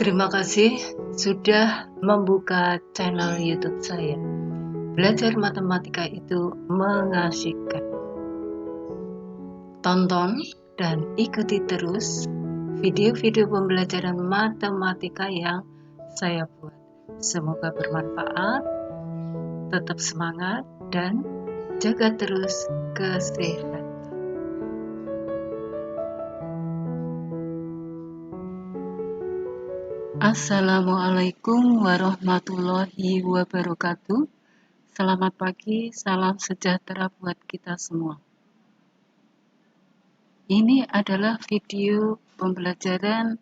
Terima kasih sudah membuka channel YouTube saya. Belajar matematika itu mengasihkan. Tonton dan ikuti terus video-video pembelajaran matematika yang saya buat. Semoga bermanfaat, tetap semangat, dan jaga terus kesehatan. Assalamualaikum warahmatullahi wabarakatuh. Selamat pagi, salam sejahtera buat kita semua. Ini adalah video pembelajaran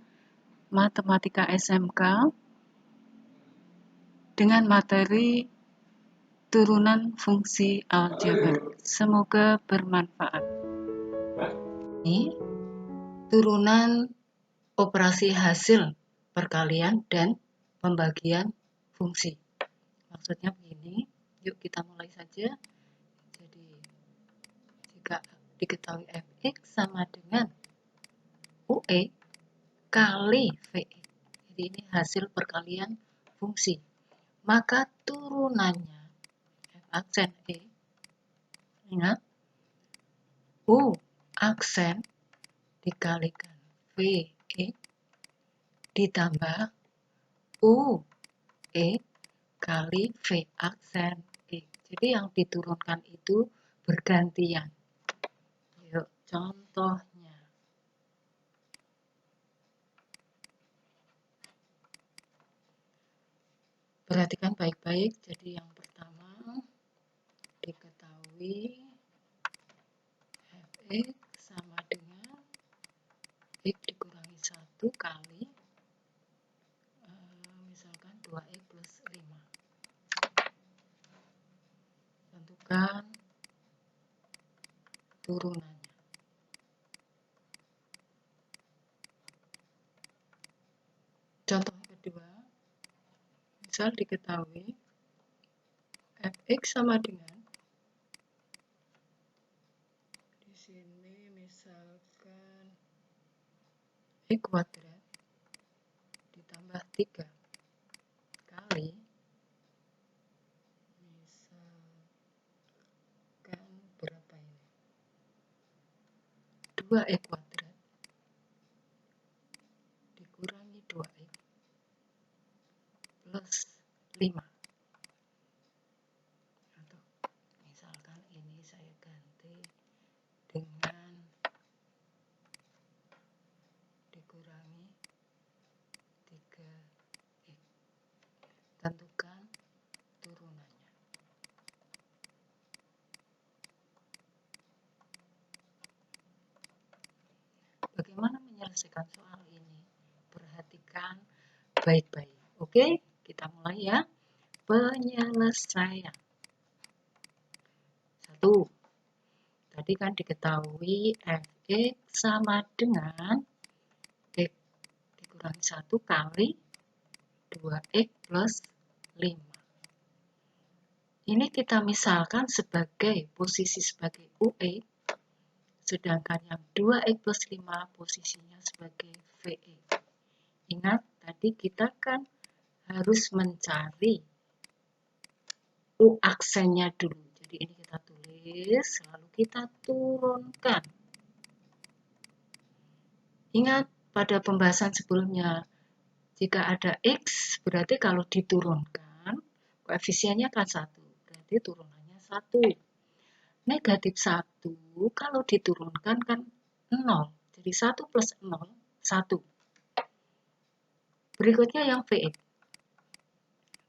matematika SMK dengan materi turunan fungsi aljabar. Semoga bermanfaat. Ini turunan operasi hasil perkalian dan pembagian fungsi. Maksudnya begini, yuk kita mulai saja. Jadi, jika diketahui fx sama dengan ue kali vx, jadi ini hasil perkalian fungsi, maka turunannya f aksen e, ingat, u aksen dikalikan ve ditambah ue kali v aksen e. Jadi yang diturunkan itu bergantian. Yuk, contohnya. Perhatikan baik-baik. Jadi yang pertama diketahui fx sama dengan x dikurangi 1 kali misalkan 2x plus 5. Tentukan turunannya. Contoh kedua, misal diketahui fx sama dengan, di sini misalkan x kuadrat ditambah 3 kali misalkan berapa ini, 2x kuadrat dikurangi 2x plus 5. Atau misalkan ini saya ganti dengan dikurangi 3x. Tentukan turunannya. Bagaimana menyelesaikan soal ini? Perhatikan baik-baik. Oke, kita mulai ya. Penyelesaian. 1. Tadi kan diketahui fx sama dengan x dikurangi 1 kali 2x plus 5. Ini kita misalkan sebagai posisi sebagai ue, sedangkan yang 2x plus 5 posisinya sebagai ve. Ingat, tadi kita kan harus mencari u aksennya dulu. Jadi ini kita tulis, lalu kita turunkan. Ingat, pada pembahasan sebelumnya, jika ada x, berarti kalau diturunkan, koefisiennya kan 1. Berarti turunannya 1. Negatif 1, kalau diturunkan kan 0. Jadi 1 plus 0, 1. Berikutnya yang Vx.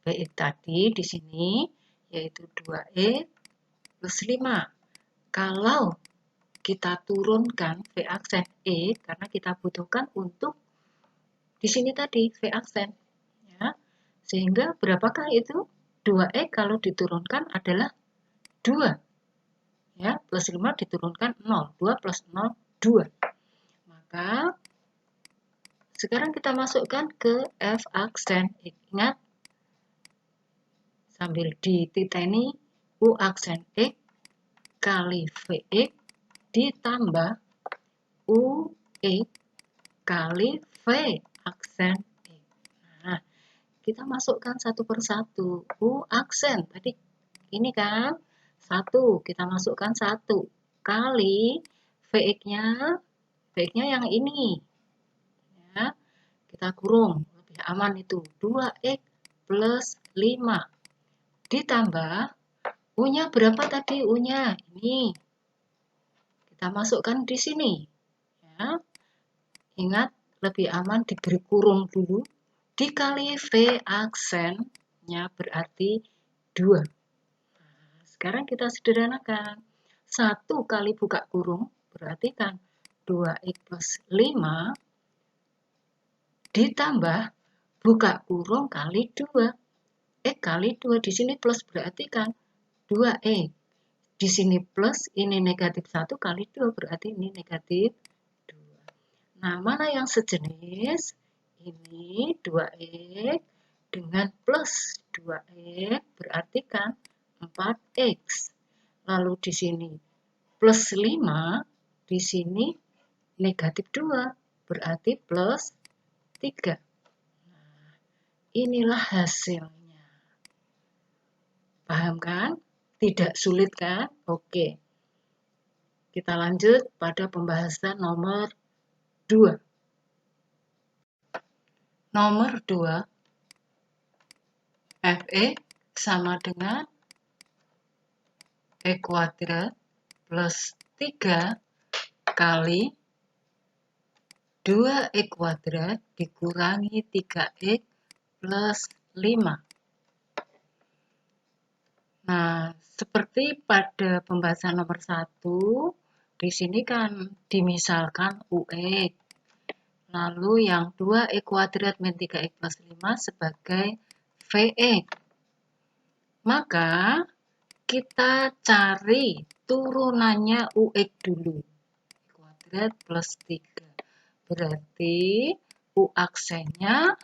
Vx tadi di sini yaitu 2x plus 5. Kalau kita turunkan V aksen E, karena kita butuhkan untuk di sini tadi V aksen, ya. Sehingga berapakah itu? 2x kalau diturunkan adalah 2. Ya, plus 5 diturunkan 0. 2 plus 0, 2. Maka sekarang kita masukkan ke F aksen X. Ingat, sambil dititeni U aksen X kali Vx ditambah UE kali V aksen X. kita masukkan satu persatu. U aksen, tadi ini kan, 1, kita masukkan 1, kali VX-nya yang ini. Ya, kita kurung, lebih aman itu. 2X plus 5. Ditambah, U-nya berapa tadi? U-nya ini. Kita masukkan di sini. Ya. Ingat, lebih aman diberi kurung dulu. Dikali V aksennya berarti 2. Nah, sekarang kita sederhanakan. 1 kali buka kurung berarti kan 2X plus 5 ditambah buka kurung kali 2. X kali 2 di sini plus berarti kan 2X. Di sini plus, ini negatif 1 kali 2 berarti ini negatif 2. Nah, mana yang sejenis? Ini 2X dengan plus 2X berarti kan 4X. Lalu di sini plus 5, di sini negatif 2 berarti plus 3. Nah, inilah hasilnya. Paham kan? Tidak sulit kan? Oke. Kita lanjut pada pembahasan nomor 2. Nomor 2, Fx sama dengan X kuadrat plus 3 kali 2X kuadrat dikurangi 3X plus 5. Nah, seperti pada pembahasan nomor 1, di sini kan dimisalkan UX. Lalu yang 2X kuadrat min 3X plus 5 sebagai Vx. Maka kita cari turunannya UX dulu. Kuadrat plus 3. Berarti U aksennya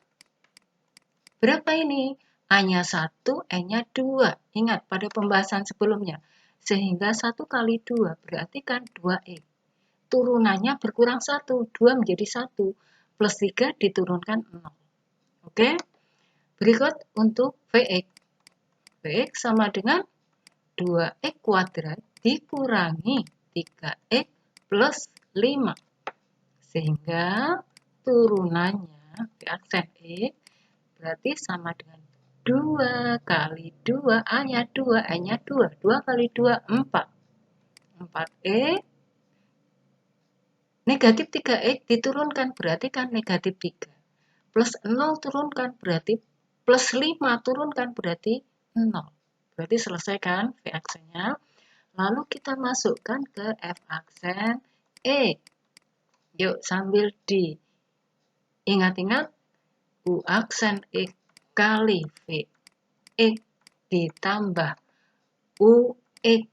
berapa ini? A-nya 1, E-nya 2. Ingat pada pembahasan sebelumnya. Sehingga 1 kali 2 berarti kan 2E. Turunannya berkurang 1. 2 menjadi 1. Plus 3 diturunkan 0. Oke? Berikut untuk Vx. Vx sama dengan 2X kuadrat dikurangi 3X plus 5. Sehingga turunannya V aksen X berarti sama dengan 2 kali 2, A-nya 2, E-nya 2. 2 kali 2, 4. 4E. Negatif 3X diturunkan berarti kan negatif 3. Plus 0 turunkan berarti plus 5 turunkan berarti 0. Berarti selesai kan V aksennya. Lalu kita masukkan ke F aksen X. Yuk sambil diingat-ingat, U aksen X kali V X ditambah UX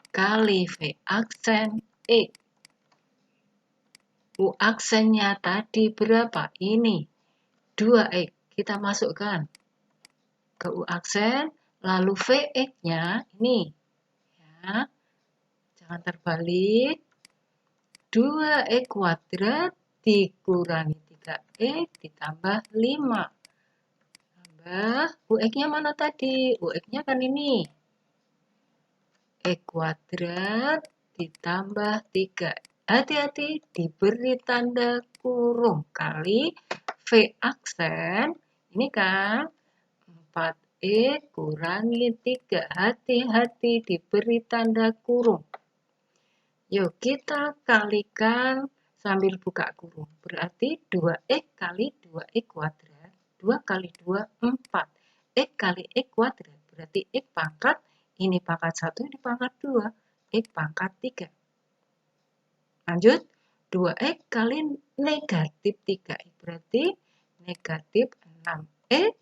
kali V aksen X. U aksennya tadi berapa? Ini 2X. Kita masukkan ke U aksen, lalu Vx-nya ini. Ya, jangan terbalik. 2X kuadrat dikurangi 3X ditambah 5. Tambah, UX-nya mana tadi? UX-nya kan ini. X kuadrat ditambah 3. Hati-hati, diberi tanda kurung kali V aksen. Ini kan 4E kurangi 3. Hati-hati, diberi tanda kurung. Yuk kita kalikan sambil buka kurung. Berarti 2X kali 2X kuadrat. 2 kali 2, 4. X kali X kuadrat. Berarti X pangkat, ini pangkat 1, ini pangkat 2. X pangkat 3. Lanjut, 2X kali negatif 3X. Berarti negatif 6X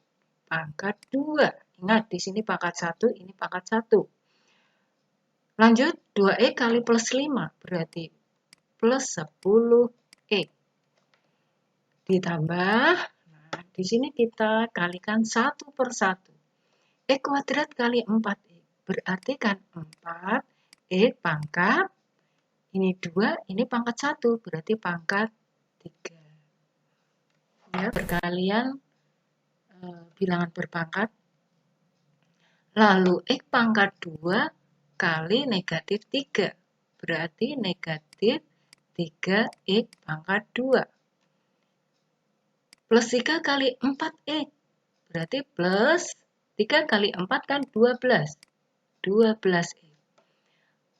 pangkat 2. Ingat, di sini pangkat 1, ini pangkat 1. Lanjut, 2E kali plus 5, berarti plus 10E. Ditambah, nah, di sini kita kalikan 1 per 1. E kuadrat kali 4E, berarti kan 4E pangkat, ini 2, ini pangkat 1, berarti pangkat 3. Ya, perkalian bilangan berpangkat. Lalu X pangkat 2 kali negatif 3. Berarti negatif 3X pangkat 2. Plus 3 kali 4X. Berarti plus 3 kali 4 kan 12. 12X.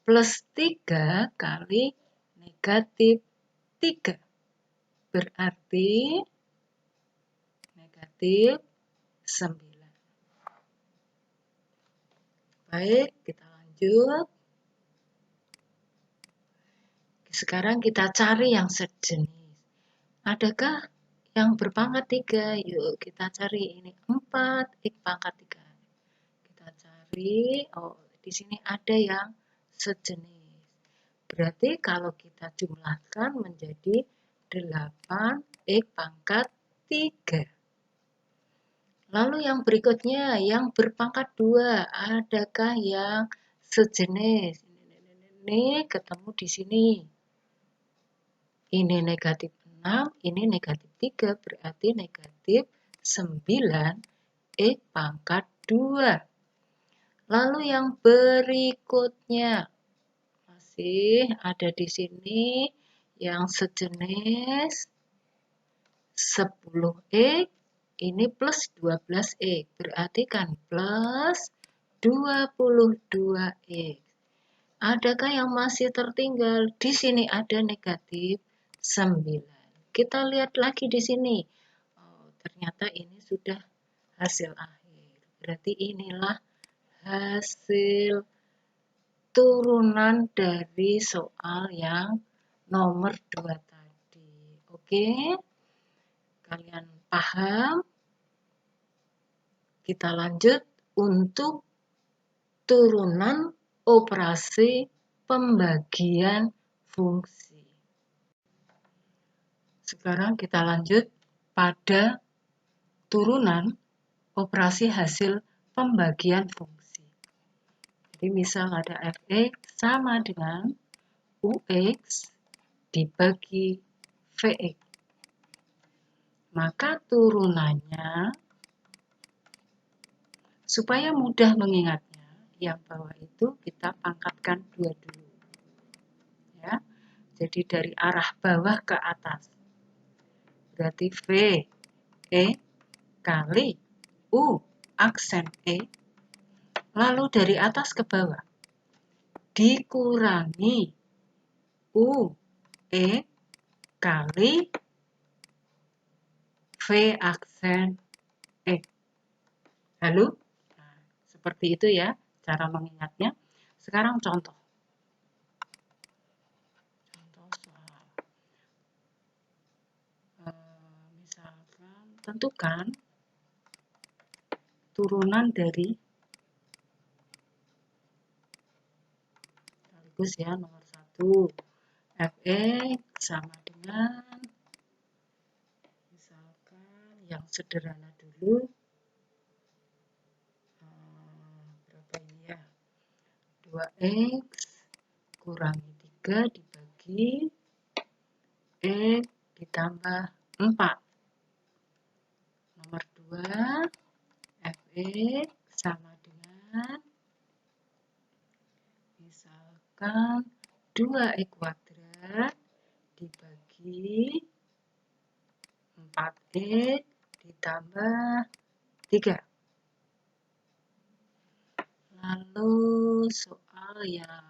Plus 3 kali negatif 3. Berarti negatif 9. Baik, kita lanjut. Sekarang kita cari yang sejenis. Adakah yang berpangkat 3? Yuk kita cari ini 4, X pangkat 3. Kita cari, oh di sini ada yang sejenis. Berarti kalau kita jumlahkan menjadi 8 X pangkat 3. Lalu yang berikutnya, yang berpangkat 2, adakah yang sejenis? Ini ketemu di sini. Ini negatif 6, ini negatif 3, berarti negatif 9 X pangkat 2. Lalu yang berikutnya, masih ada di sini yang sejenis 10X, ini plus 12X, berarti kan plus 22X. Adakah yang masih tertinggal? Di sini ada negatif 9. Kita lihat lagi di sini. Oh, ternyata ini sudah hasil akhir. Berarti inilah hasil turunan dari soal yang nomor 2 tadi. Oke? Kalian paham? Kita lanjut untuk turunan operasi pembagian fungsi. Sekarang kita lanjut pada turunan operasi hasil pembagian fungsi. Jadi misal ada fx sama dengan ux dibagi vx. Maka turunannya, supaya mudah mengingatnya, yang bawah itu kita pangkatkan 2 dulu. Ya. Jadi dari arah bawah ke atas. Berarti V, E, kali U, aksen E. Lalu dari atas ke bawah. Dikurangi U, E, kali V, aksen E. Lalu, nah, seperti itu ya cara mengingatnya. Sekarang contoh. Misalkan tentukan turunan dari sekaligus ya nomor 1 fx sama dengan misalkan yang sederhana dulu berapa ini ya 2x kurangi 3 dibagi x ditambah 4. Nomor 2 fx sama dengan misalkan 2x kuadrat dibagi 4x ditambah 3. Lalu soal yang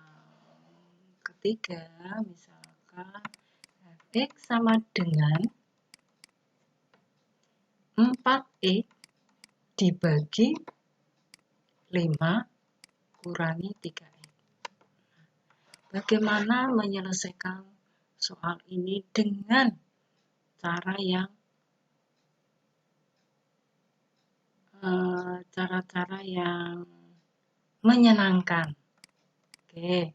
ketiga, misalkan fx sama dengan 4x dibagi 5 kurangi 3x. Bagaimana menyelesaikan soal ini dengan cara yang menyenangkan? Oke,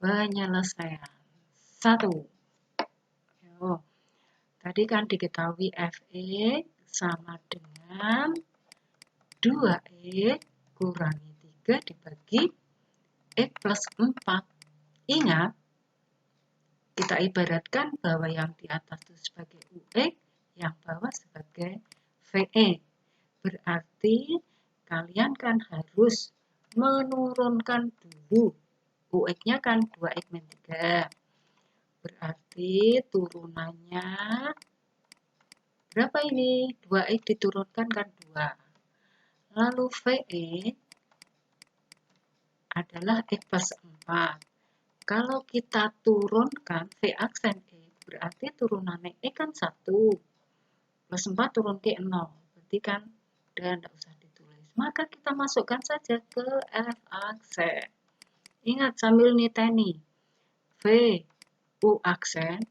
penyelesaian 1. Tadi kan diketahui fx sama dengan 2x kurangi 3 dibagi x plus 4. Ingat, kita ibaratkan bahwa yang di atas itu sebagai ux, yang bawah sebagai ve. Berarti kalian kan harus menurunkan dulu. UX-nya kan 2X min 3. Berarti turunannya berapa ini? 2X diturunkan kan 2. Lalu VE adalah X plus 4. Kalau kita turunkan V aksen X, berarti turunannya X kan 1. Plus 4 turun ke 0. Berarti kan udah tidak usah ditulis. Maka kita masukkan saja ke F aksen. Ingat sambil niteni. V U aksen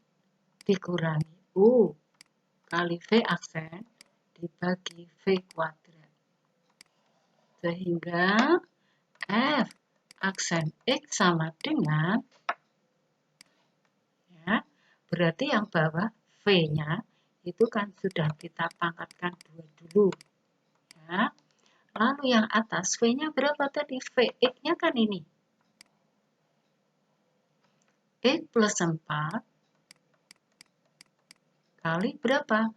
dikurangi U kali V aksen dibagi V kuadrat. Sehingga F aksen X sama dengan, ya, berarti yang bawah V-nya itu kan sudah kita pangkatkan 2 dulu. Ya. Lalu yang atas V-nya berapa tadi? Vx-nya kan ini. X plus 4 kali berapa?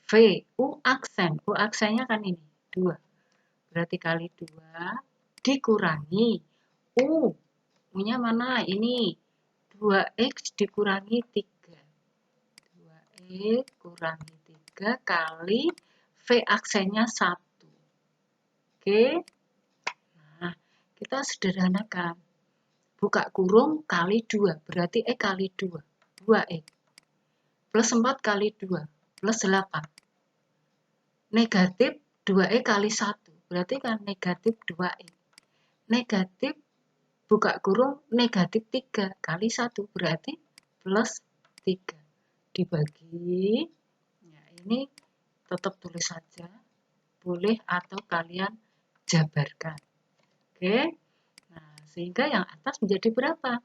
V, U aksen. U aksennya kan ini, 2. Berarti kali 2 dikurangi U. U-nya mana? Ini. 2X dikurangi 3. 2X kurangi 3 kali V aksennya 1. Oke. Nah, kita sederhanakan. Buka kurung kali 2. Berarti X kali 2. 2X. Plus 4 kali 2. Plus 8. Negatif 2X kali 1. Berarti kan negatif 2X. Negatif buka kurung negatif 3 kali 1 berarti plus 3 dibagi, ya ini tetap tulis saja, boleh atau kalian jabarkan. Oke, nah sehingga yang atas menjadi berapa?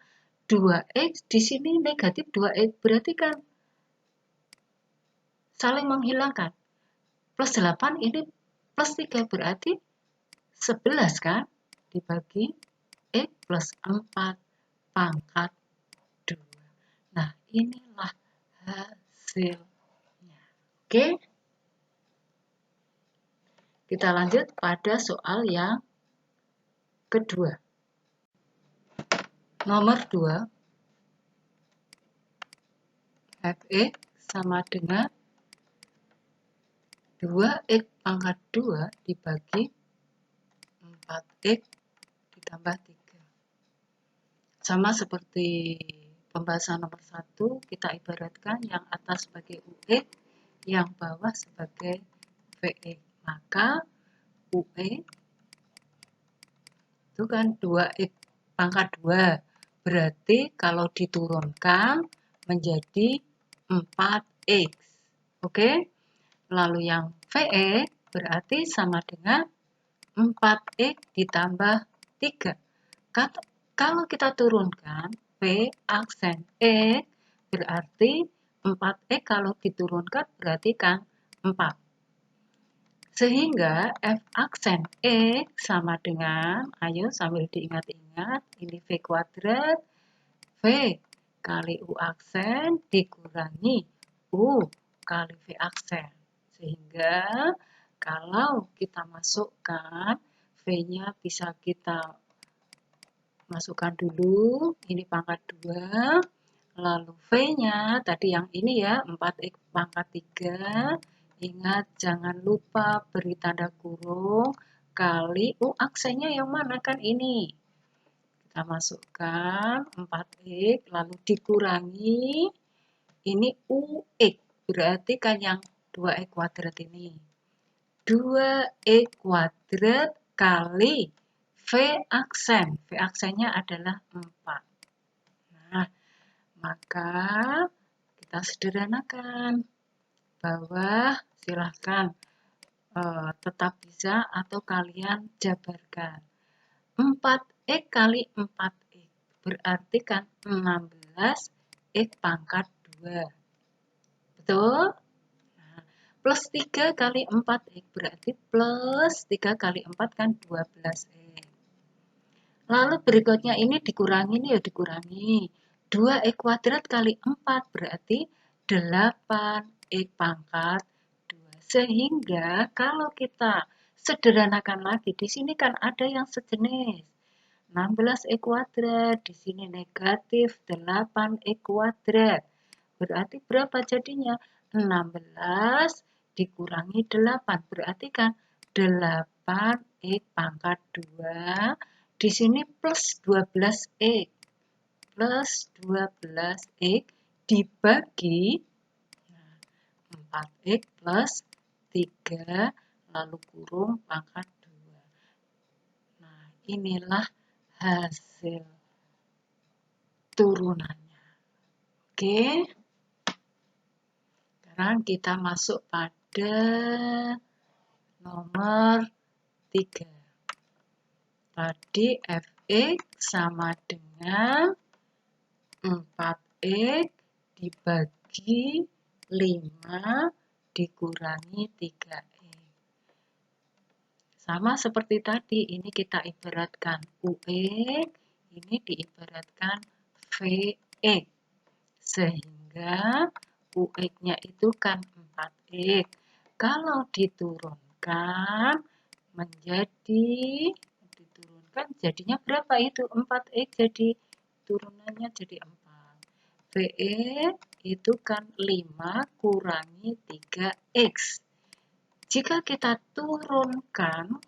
2X di sini negatif 2X berarti kan saling menghilangkan. Plus 8 ini plus 3 berarti 11 kan, dibagi X plus 4 pangkat 2. Nah, inilah hasilnya. Oke? Kita lanjut pada soal yang kedua. Nomor 2. Fx sama dengan 2x pangkat 2 dibagi 4x ditambah 3. Sama seperti pembahasan nomor 1, kita ibaratkan yang atas sebagai UX, yang bawah sebagai VX. Maka UX itu kan 2x pangkat 2. Berarti kalau diturunkan menjadi 4x. Oke? Lalu yang VX berarti sama dengan 4x ditambah 3. Kalau kita turunkan V aksen X berarti 4x kalau diturunkan berarti kan 4. Sehingga F aksen X sama dengan, ayo sambil diingat-ingat, ini V kuadrat, V kali U aksen dikurangi U kali V aksen. Sehingga kalau kita masukkan, V-nya bisa kita masukkan dulu, ini pangkat 2, lalu V-nya tadi yang ini ya, 4x pangkat 3, ingat jangan lupa beri tanda kurung, kali U aksennya yang mana kan ini. Kita masukkan 4x, lalu dikurangi, ini UX, berarti kan yang 2x kuadrat ini. 2x kuadrat kali V aksen. V aksennya adalah 4. Nah, maka kita sederhanakan. Bawah silahkan tetap bisa atau kalian jabarkan. 4x kali 4x berarti kan 16x pangkat 2. Betul? Nah, plus 3 kali 4x berarti plus 3 kali 4 kan 12x. Lalu berikutnya ini dikurangi, nih ya dikurangi. 2x kuadrat kali 4 berarti 8x pangkat 2. Sehingga kalau kita sederhanakan lagi, di sini kan ada yang sejenis. 16x kuadrat, di sini negatif 8x kuadrat. Berarti berapa jadinya? 16 dikurangi 8. Berarti kan 8x pangkat 2. Di sini plus 12x. Plus 12x dibagi 4x plus 3 lalu kurung pangkat 2. Nah, inilah hasil turunannya. Oke. Sekarang kita masuk pada nomor 3. Tadi Fx sama dengan 4x dibagi 5 dikurangi 3x. Sama seperti tadi, ini kita ibaratkan Ux, ini diibaratkan Vx. Sehingga Ux-nya itu kan 4x. Kalau diturunkan jadinya berapa itu? 4x jadi turunannya jadi 4. Vx itu kan 5 kurangi 3x. Jika kita turunkan,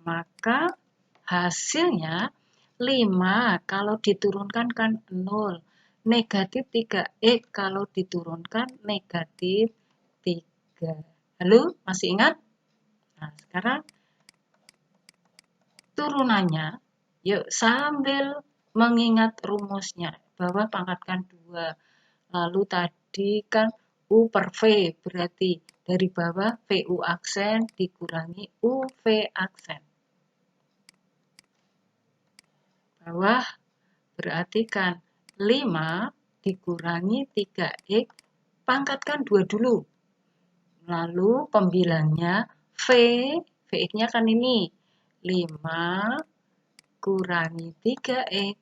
maka hasilnya 5 kalau diturunkan kan 0. Negatif 3x kalau diturunkan negatif 3. Halo, masih ingat? Nah, sekarang turunannya, yuk sambil mengingat rumusnya. Bawah pangkatkan 2. Lalu tadi kan U per V, berarti dari bawah VU aksen dikurangi UV aksen. Bawah berarti kan 5 dikurangi 3x, pangkatkan 2 dulu. Lalu pembilangnya Vx-nya kan ini 5 kurangi 3x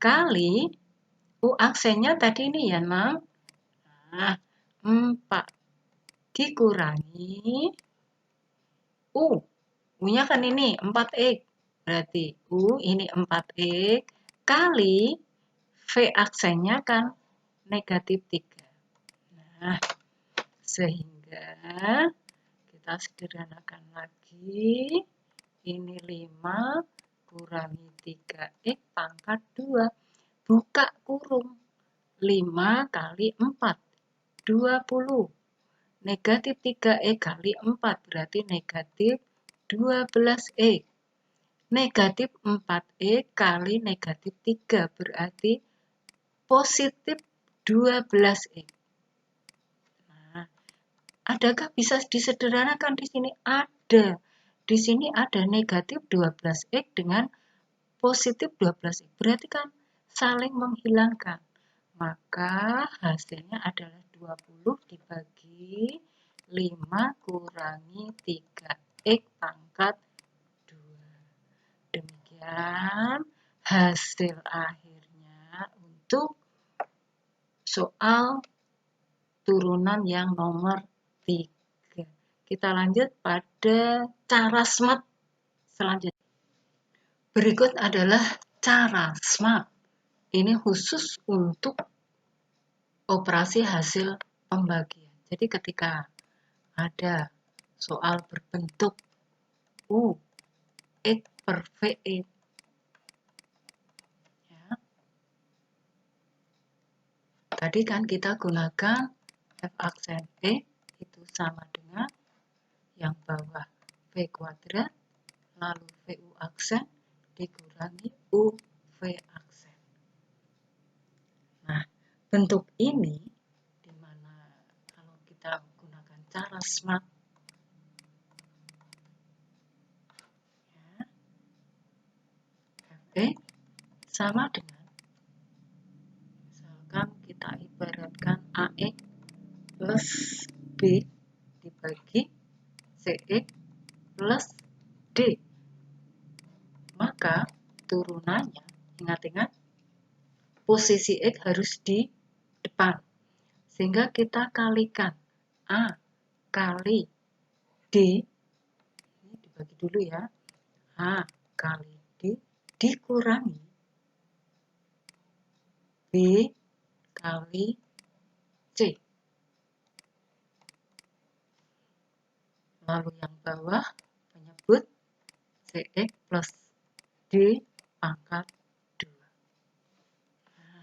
kali U aksennya tadi ini ya 6. Nah, 4 dikurangi U. U-nya kan ini 4x. Berarti U ini 4x kali V aksennya kan negatif 3. Nah, sehingga kita sederhanakan lagi. Ini 5 kurangi 3x pangkat 2. Buka kurung. 5 kali 4. 20. Negatif 3x kali 4 berarti negatif 12x. Negatif 4x kali negatif 3 berarti positif 12x. Nah, adakah bisa disederhanakan di sini? Ada. Di sini ada negatif 12x dengan positif 12x. Berarti kan saling menghilangkan. Maka hasilnya adalah 20 dibagi 5 kurangi 3x pangkat 2. Demikian hasil akhirnya untuk soal turunan yang nomor 3. Kita lanjut pada cara SMART selanjutnya. Berikut adalah cara SMART. Ini khusus untuk operasi hasil pembagian. Jadi ketika ada soal berbentuk U X per VX, ya, tadi kan kita gunakan F aksen E itu sama dengan yang bawah V kuadrat lalu VU aksen dikurangi UV aksen. Nah, bentuk ini dimana kalau kita gunakan cara SMART, ya, F sama dengan, misalkan kita ibaratkan AX plus B dibagi CX plus D. Maka turunannya, ingat-ingat, posisi X harus di depan. Sehingga kita kalikan A kali D, ini dibagi dulu ya, A kali D dikurangi B kali C. Lalu yang bawah menyebut CX plus D pangkat 2. Nah,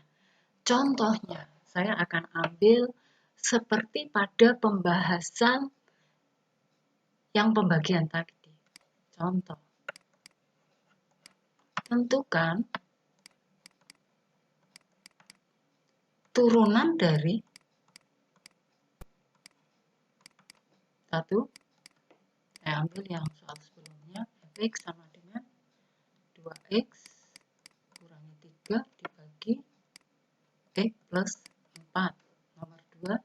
contohnya, saya akan ambil seperti pada pembahasan yang pembagian tadi. Contoh, tentukan turunan dari 1, saya ambil yang soal sebelumnya, fx sama dengan 2x kurangi 3 dibagi x plus 4. Nomor 2,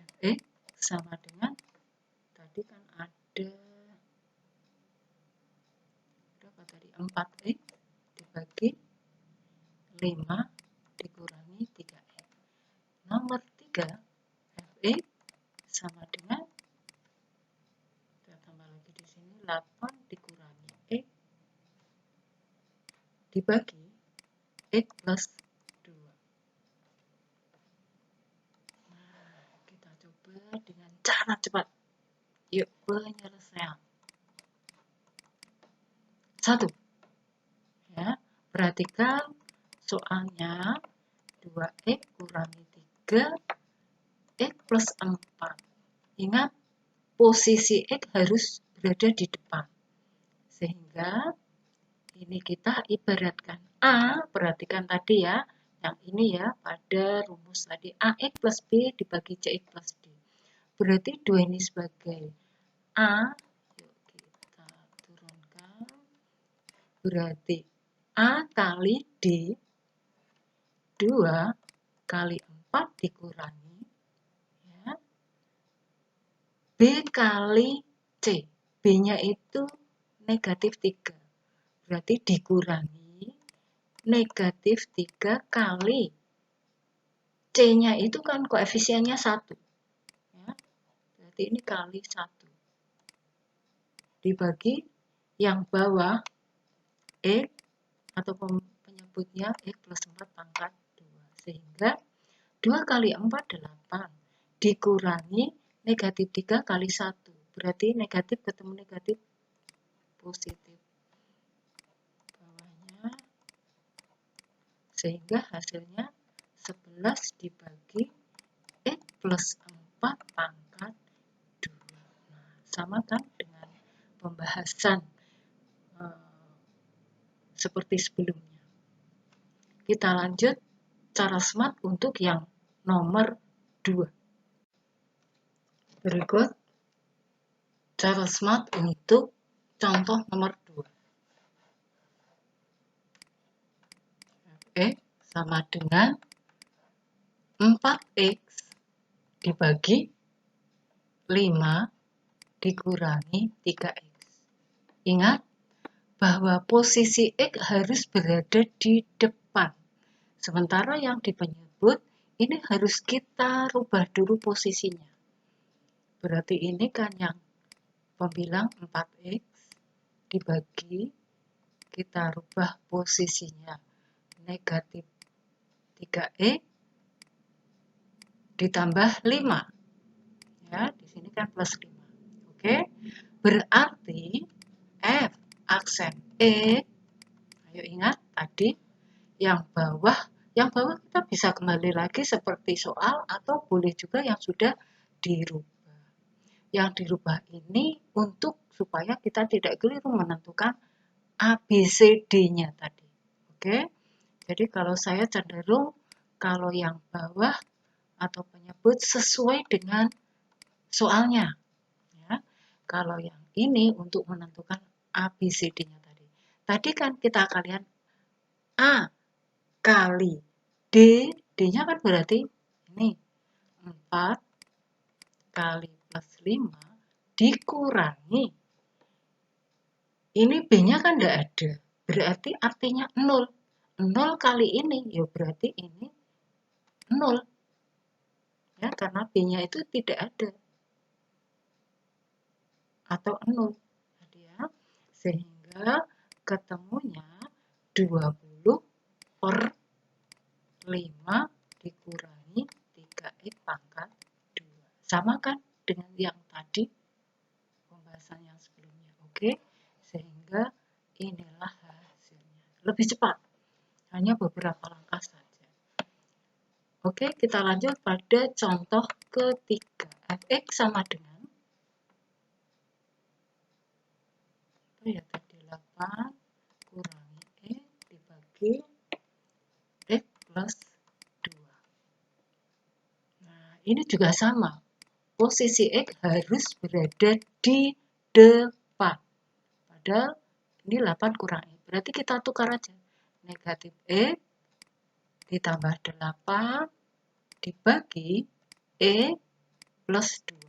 fx sama dengan, tadi kan ada berapa tadi, 4x dibagi 5 dikurangi 3x. Nomor 3, fx sama dengan, kita tambah lagi di sini 8 dikurangi x dibagi x plus 2. Nah, kita coba dengan cara cepat. Yuk, penyelesaian. 1. Ya, perhatikan soalnya 2x kurangi 3 x plus 4. Ingat, posisi x harus berada di depan. Sehingga ini kita ibaratkan A, perhatikan tadi ya, yang ini ya, pada rumus tadi AX plus B dibagi CX plus D. Berarti 2 ini sebagai A, yuk kita turunkan, berarti A kali D, 2 kali 4 dikurangi, ya, B kali C, B-nya itu negatif 3. Berarti dikurangi negatif 3 kali C-nya itu kan koefisiennya 1. Ya, berarti ini kali 1. Dibagi yang bawah X atau penyebutnya X plus 4 pangkat 2. Sehingga 2 kali 4 8. Dikurangi negatif 3 kali 1. Berarti negatif ketemu negatif positif. Sehingga hasilnya 11 dibagi X plus 4 pangkat 2. Nah, sama kan dengan pembahasan seperti sebelumnya. Kita lanjut cara smart untuk yang nomor 2. Berikut cara smart untuk contoh nomor 2. X sama dengan 4x dibagi 5 dikurangi 3x. Ingat bahwa posisi X harus berada di depan. Sementara yang di penyebut ini harus kita rubah dulu posisinya. Berarti ini kan yang pembilang 4x dibagi, kita rubah posisinya negatif 3x ditambah 5. Ya, di sini kan plus 5. Oke. Berarti F aksen E, ayo ingat tadi yang bawah kita bisa kembali lagi seperti soal atau boleh juga yang sudah dirubah. Yang dirubah ini untuk supaya kita tidak keliru menentukan ABCD-nya tadi. Oke. Jadi kalau saya cenderung kalau yang bawah atau penyebut sesuai dengan soalnya. Ya. Kalau yang ini untuk menentukan ABCD-nya tadi. Tadi kan kita akan lihat A kali D, D-nya kan berarti ini 4 kali plus 5 dikurangi. Ini B-nya kan tidak ada, berarti artinya 0. 0 kali ini, ya berarti ini 0. Ya, karena B-nya itu tidak ada. atau 0 ya. Sehingga ketemunya 20 per 5 dikurangi 3x pangkat 2. Sama kan dengan yang tadi pembahasan yang sebelumnya. Oke, sehingga inilah hasilnya. Lebih cepat, hanya beberapa langkah saja. Oke, kita lanjut pada contoh ketiga. Fx sama dengan ya tadi 8 kurangi X dibagi X plus 2. Nah, ini juga sama. Posisi X harus berada di depan. Padahal ini 8 kurang X. Berarti kita tukar aja. Negatif X ditambah 8 dibagi X plus 2.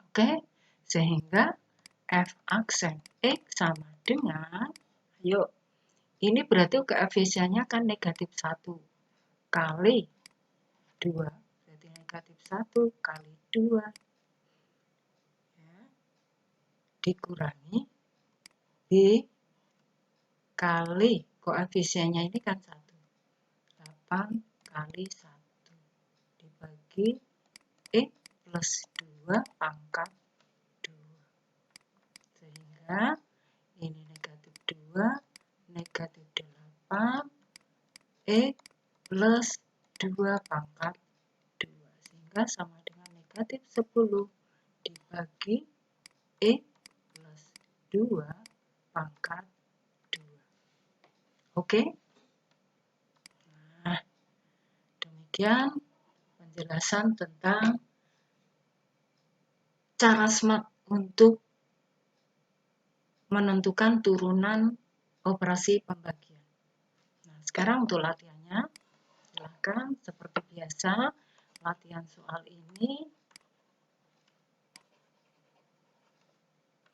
Oke, sehingga F aksen X sama dengan, yuk, ini berarti koefisiennya kan negatif 1 kali 2. Berarti negatif 1 kali 2. Ya, dikurangi B kali koefisiennya ini kan 1. 8 kali 1 dibagi X plus 2 pangkat 2. Sehingga ini negatif 2, negatif 8, X plus 2 pangkat 2. Sehingga sama dengan negatif 10 dibagi X plus 2 pangkat 2. Oke? Nah, demikian penjelasan tentang cara SMART untuk menentukan turunan operasi pembagian. Nah, sekarang untuk latihannya, silakan seperti biasa, latihan soal ini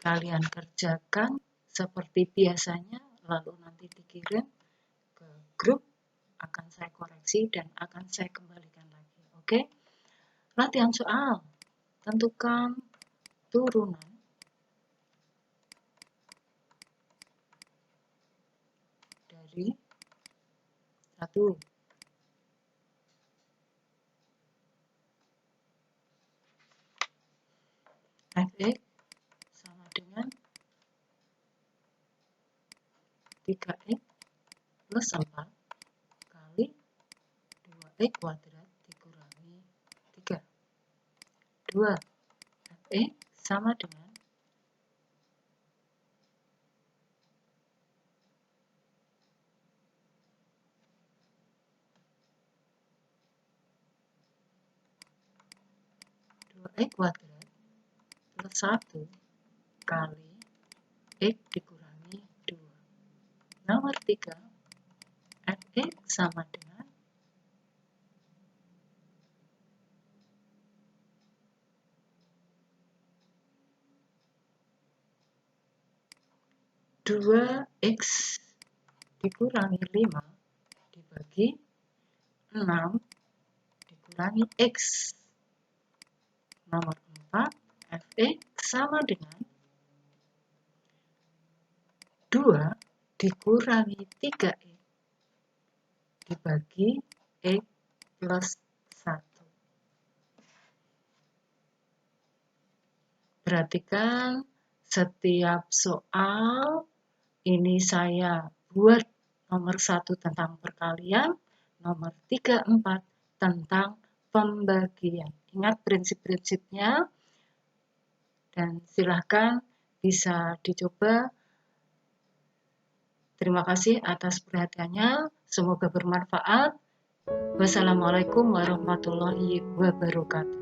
kalian kerjakan seperti biasanya, lalu nanti dikirim ke grup, akan saya koreksi dan akan saya kembalikan lagi. Oke? Latihan soal, tentukan turunan dari 1 Fx sama dengan 3x plus 4 kali 2x kuadrat dikurangi 3. 2 Fx sama dengan 2x kuadrat plus 1 kali X dikurangi 2. Nomor 3, Fx sama dengan 2x dikurangi 5 dibagi 6 dikurangi X. Nomor 4, Fx sama dengan 2 dikurangi 3x dibagi X plus 1. Perhatikan setiap soal ini saya buat nomor 1 tentang perkalian, nomor 3, 4 tentang pembagian. Ingat prinsip-prinsipnya dan silahkan bisa dicoba. Terima kasih atas perhatiannya. Semoga bermanfaat. Wassalamualaikum warahmatullahi wabarakatuh.